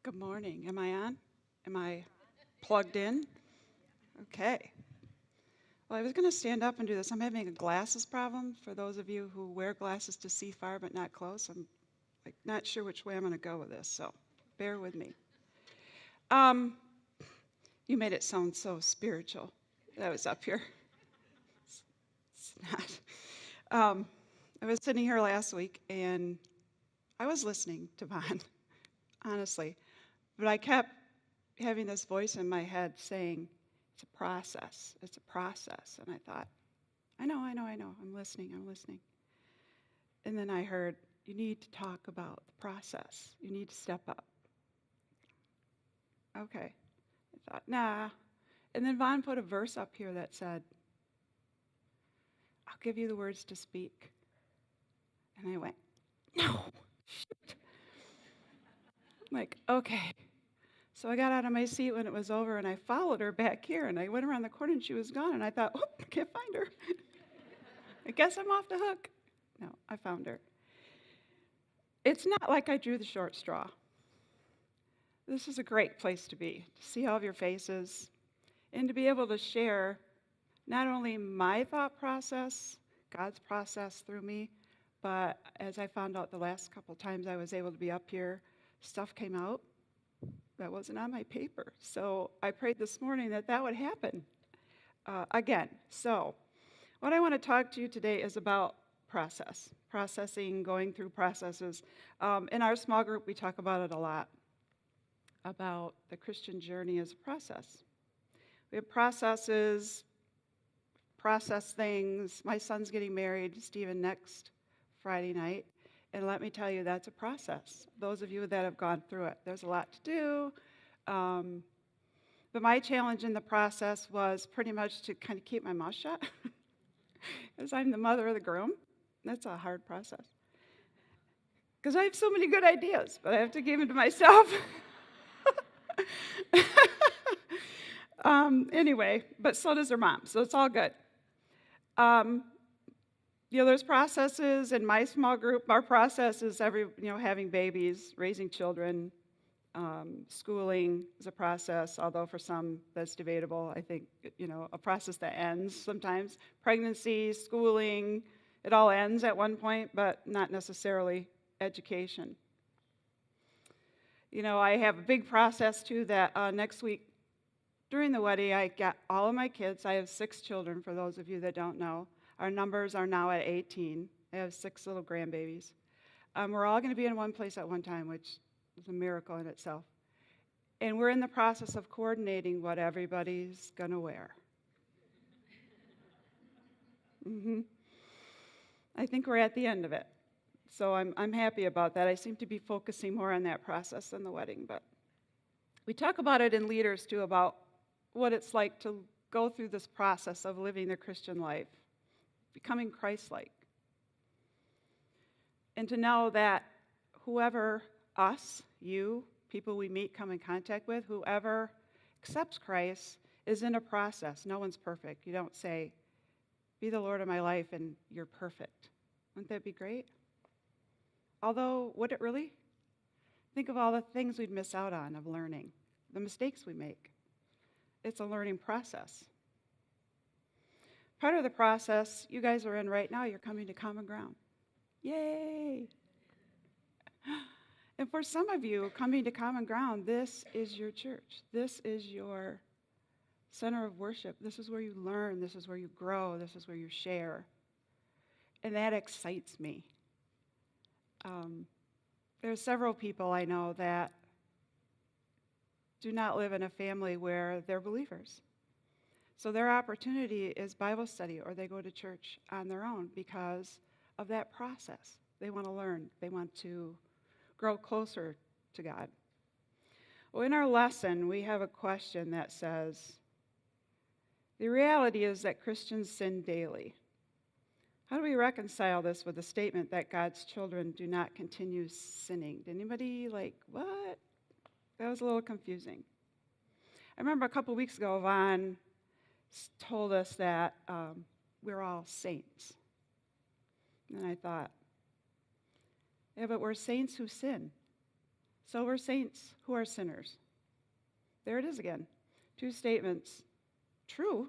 Good morning. Am I on? Am I plugged in? Okay. Well, I was going to stand up and do this. I'm having a glasses problem. For those of you who wear glasses to see far but not close, I'm not sure which way I'm going to go with this, so bear with me. Um, you made it sound so spiritual. That was up here. It's not. I was sitting here last week and I was listening to Vaughn, honestly, but I kept having this voice in my head saying, it's a process. It's a process. And I thought, I know. I'm listening. And then I heard, you need to talk about the process. You need to step up. Okay. I thought, nah. And then Vaughn put a verse up here that said, I'll give you the words to speak. And I went, no. Shit. I'm like, okay. So I got out of my seat when it was over, and I followed her back here, and I went around the corner, and she was gone, and I thought, oh, I can't find her. I guess I'm off the hook. No, I found her. It's not like I drew the short straw. This is a great place to be, to see all of your faces, and to be able to share not only my thought process, God's process through me, but as I found out the last couple times I was able to be up here, stuff came out that wasn't on my paper. So I prayed this morning that would happen again. So what I want to talk to you today is about processing, going through processes. In our small group, we talk about it a lot, about the Christian journey as a process. We have processes, process things. My son's getting married, Stephen, next Friday night. And let me tell you, that's a process. Those of you that have gone through it, there's a lot to do. But my challenge in the process was pretty much to kind of keep my mouth shut, because I'm the mother of the groom. That's a hard process. Because I have so many good ideas, but I have to give them to myself. Anyway, but so does her mom, so it's all good. There's processes in my small group. Our process is having babies, raising children, schooling is a process, although for some that's debatable. I think, a process that ends sometimes. Pregnancy, schooling, it all ends at one point, but not necessarily education. I have a big process too that next week during the wedding, I got all of my kids. I have 6 children, for those of you that don't know. Our numbers are now at 18. I have 6 little grandbabies. We're all going to be in one place at one time, which is a miracle in itself. And we're in the process of coordinating what everybody's going to wear. I think we're at the end of it. So I'm happy about that. I seem to be focusing more on that process than the wedding. But we talk about it in Leaders, too, about what it's like to go through this process of living the Christian life, becoming Christ-like. And to know that whoever us, you, people we meet, come in contact with, whoever accepts Christ is in a process. No one's perfect. You don't say, be the Lord of my life and you're perfect. Wouldn't that be great? Although, would it really? Think of all the things we'd miss out on of learning, the mistakes we make. It's a learning process. Part of the process you guys are in right now, you're coming to common ground. Yay! And for some of you, coming to common ground, this is your church. This is your center of worship. This is where you learn. This is where you grow. This is where you share. And that excites me. There are several people I know that do not live in a family where they're believers. So their opportunity is Bible study, or they go to church on their own because of that process. They want to learn. They want to grow closer to God. Well, in our lesson, we have a question that says, the reality is that Christians sin daily. How do we reconcile this with the statement that God's children do not continue sinning? Did anybody what? That was a little confusing. I remember a couple weeks ago, Vaughn told us that we're all saints. And I thought, yeah, but we're saints who sin. So we're saints who are sinners. There it is again. Two statements. True,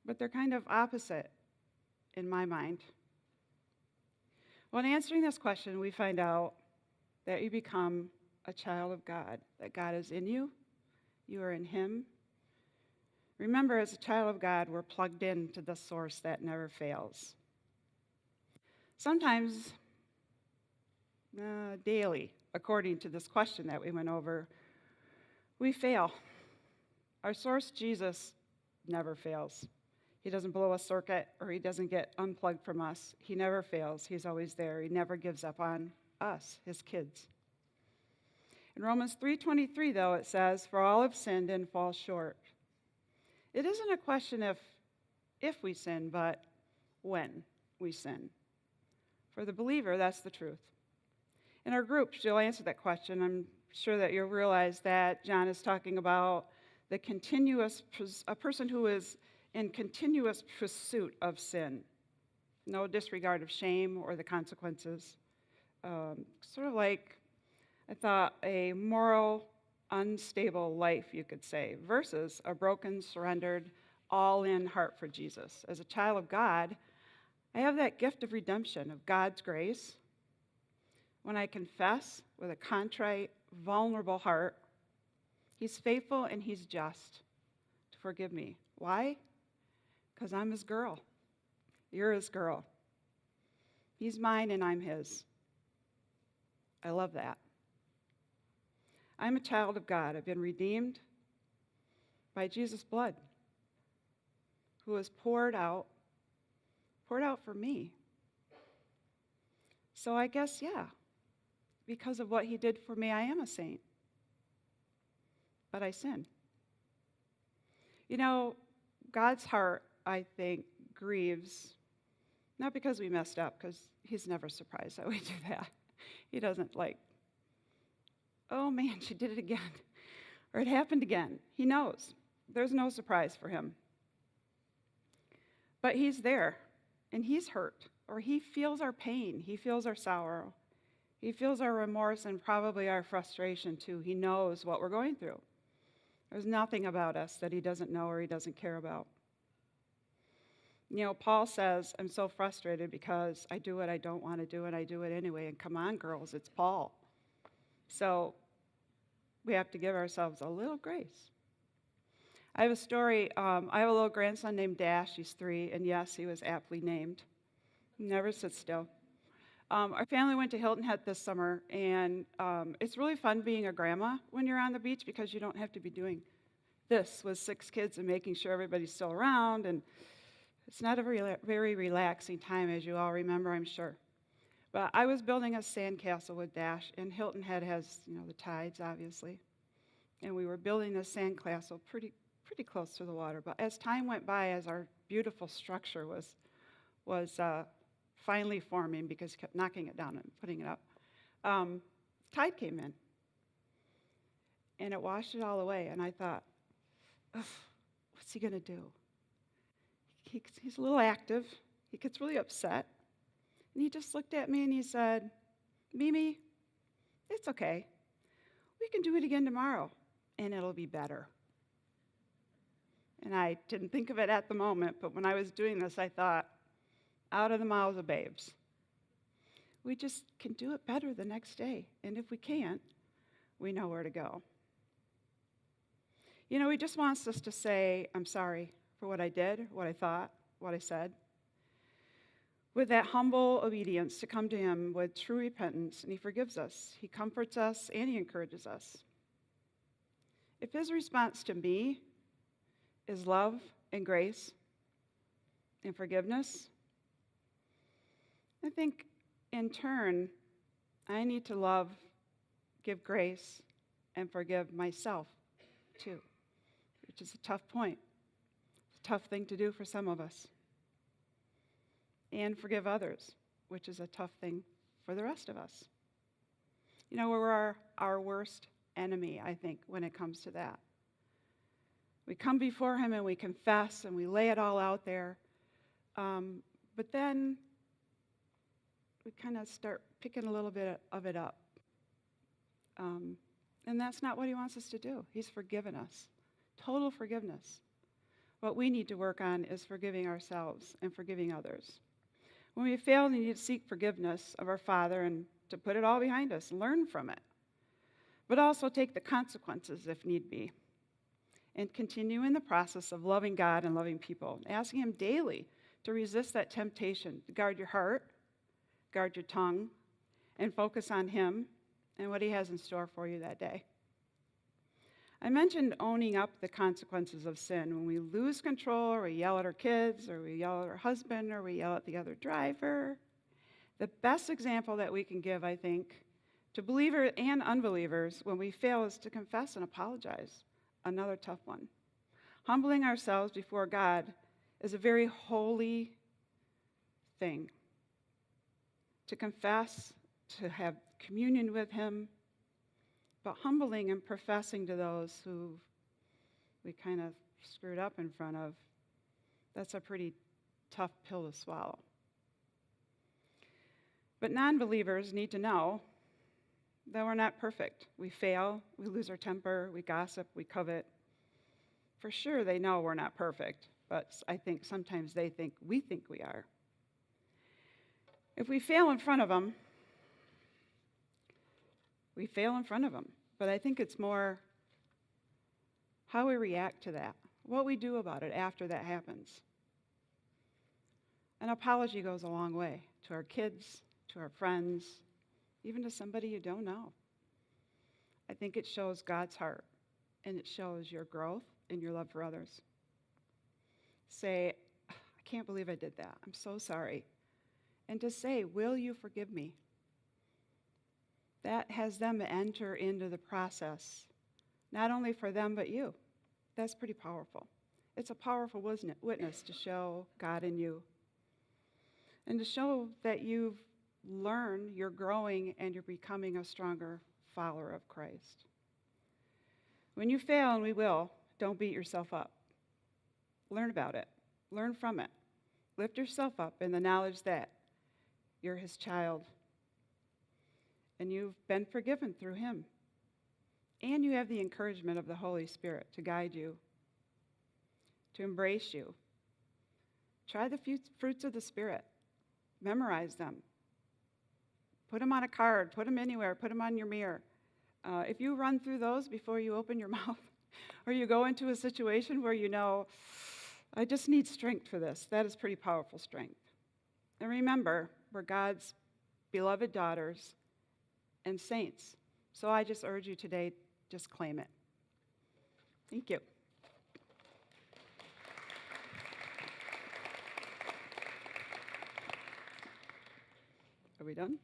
but they're kind of opposite in my mind. When answering this question, we find out that you become a child of God, that God is in you, you are in Him. Remember, as a child of God, we're plugged into the source that never fails. Sometimes, daily, according to this question that we went over, we fail. Our source, Jesus, never fails. He doesn't blow a circuit or He doesn't get unplugged from us. He never fails. He's always there. He never gives up on us, His kids. In Romans 3:23, though, it says, "For all have sinned and fall short." It isn't a question if we sin, but when we sin. For the believer, that's the truth. In our groups, you'll answer that question. I'm sure that you'll realize that John is talking about a person who is in continuous pursuit of sin. No disregard of shame or the consequences. Sort of like, I thought, a moral, unstable life, you could say, versus a broken, surrendered, all-in heart for Jesus. As a child of God, I have that gift of redemption, of God's grace. When I confess with a contrite, vulnerable heart, He's faithful and He's just to forgive me. Why? Because I'm His girl. You're His girl. He's mine and I'm His. I love that. I'm a child of God. I've been redeemed by Jesus' blood, who was poured out for me. So I guess, yeah, because of what He did for me, I am a saint. But I sin. You know, God's heart, I think, grieves, not because we messed up, because He's never surprised that we do that. He doesn't like, oh man, she did it again, or it happened again. He knows. There's no surprise for Him. But He's there, and He's hurt, or He feels our pain. He feels our sorrow. He feels our remorse and probably our frustration too. He knows what we're going through. There's nothing about us that He doesn't know or He doesn't care about. You know, Paul says, I'm so frustrated because I do what I don't want to do and I do it anyway. And come on, girls, it's Paul. So we have to give ourselves a little grace. I have a story. I have a little grandson named Dash. He's 3, and yes, he was aptly named. He never sits still. Our family went to Hilton Head this summer, and it's really fun being a grandma when you're on the beach because you don't have to be doing this with 6 kids and making sure everybody's still around, and it's not a very relaxing time, as you all remember, I'm sure. But I was building a sandcastle with Dash, and Hilton Head has, the tides, obviously, and we were building this sandcastle pretty close to the water. But as time went by, as our beautiful structure was finally forming because he kept knocking it down and putting it up, tide came in. And it washed it all away. And I thought, what's he going to do? He's a little active. He gets really upset. And he just looked at me and he said, Mimi, it's okay. We can do it again tomorrow, and it'll be better. And I didn't think of it at the moment, but when I was doing this, I thought, out of the mouths of babes. We just can do it better the next day. And if we can't, we know where to go. He just wants us to say, I'm sorry for what I did, what I thought, what I said. With that humble obedience to come to Him with true repentance, and He forgives us. He comforts us, and He encourages us. If His response to me is love and grace and forgiveness, I think, in turn, I need to love, give grace, and forgive myself, too, which is a tough point. It's a tough thing to do for some of us. And forgive others, which is a tough thing for the rest of us. We're our worst enemy, I think, when it comes to that. We come before Him and we confess and we lay it all out there, but then we kind of start picking a little bit of it up And that's not what he wants us to do. He's forgiven us. Total forgiveness. What we need to work on is forgiving ourselves and forgiving others. When we fail, we need to seek forgiveness of our Father and to put it all behind us, learn from it. But also take the consequences if need be. And continue in the process of loving God and loving people, asking him daily to resist that temptation, to guard your heart, guard your tongue, and focus on him and what he has in store for you that day. I mentioned owning up the consequences of sin. When we lose control, or we yell at our kids, or we yell at our husband, or we yell at the other driver, the best example that we can give, I think, to believers and unbelievers when we fail is to confess and apologize. Another tough one. Humbling ourselves before God is a very holy thing. To confess, to have communion with him, but humbling and professing to those who we kind of screwed up in front of, that's a pretty tough pill to swallow. But non-believers need to know that we're not perfect. We fail, we lose our temper, we gossip, we covet. For sure, they know we're not perfect, but I think sometimes they think we think we are. If we fail in front of them, we fail in front of them. But I think it's more how we react to that, what we do about it after that happens. An apology goes a long way to our kids, to our friends, even to somebody you don't know. I think it shows God's heart, and it shows your growth and your love for others. Say, I can't believe I did that. I'm so sorry. And to say, will you forgive me? That has them enter into the process, not only for them, but you. That's pretty powerful. It's a powerful witness to show God in you and to show that you've learned, you're growing, and you're becoming a stronger follower of Christ. When you fail, and we will, don't beat yourself up. Learn about it. Learn from it. Lift yourself up in the knowledge that you're his child, and you've been forgiven through him. And you have the encouragement of the Holy Spirit to guide you, to embrace you. Try the fruits of the Spirit. Memorize them. Put them on a card. Put them anywhere. Put them on your mirror. If you run through those before you open your mouth, or you go into a situation where you know, I just need strength for this, that is pretty powerful strength. And remember, we're God's beloved daughters and saints. So I just urge you today, just claim it. Thank you. Are we done?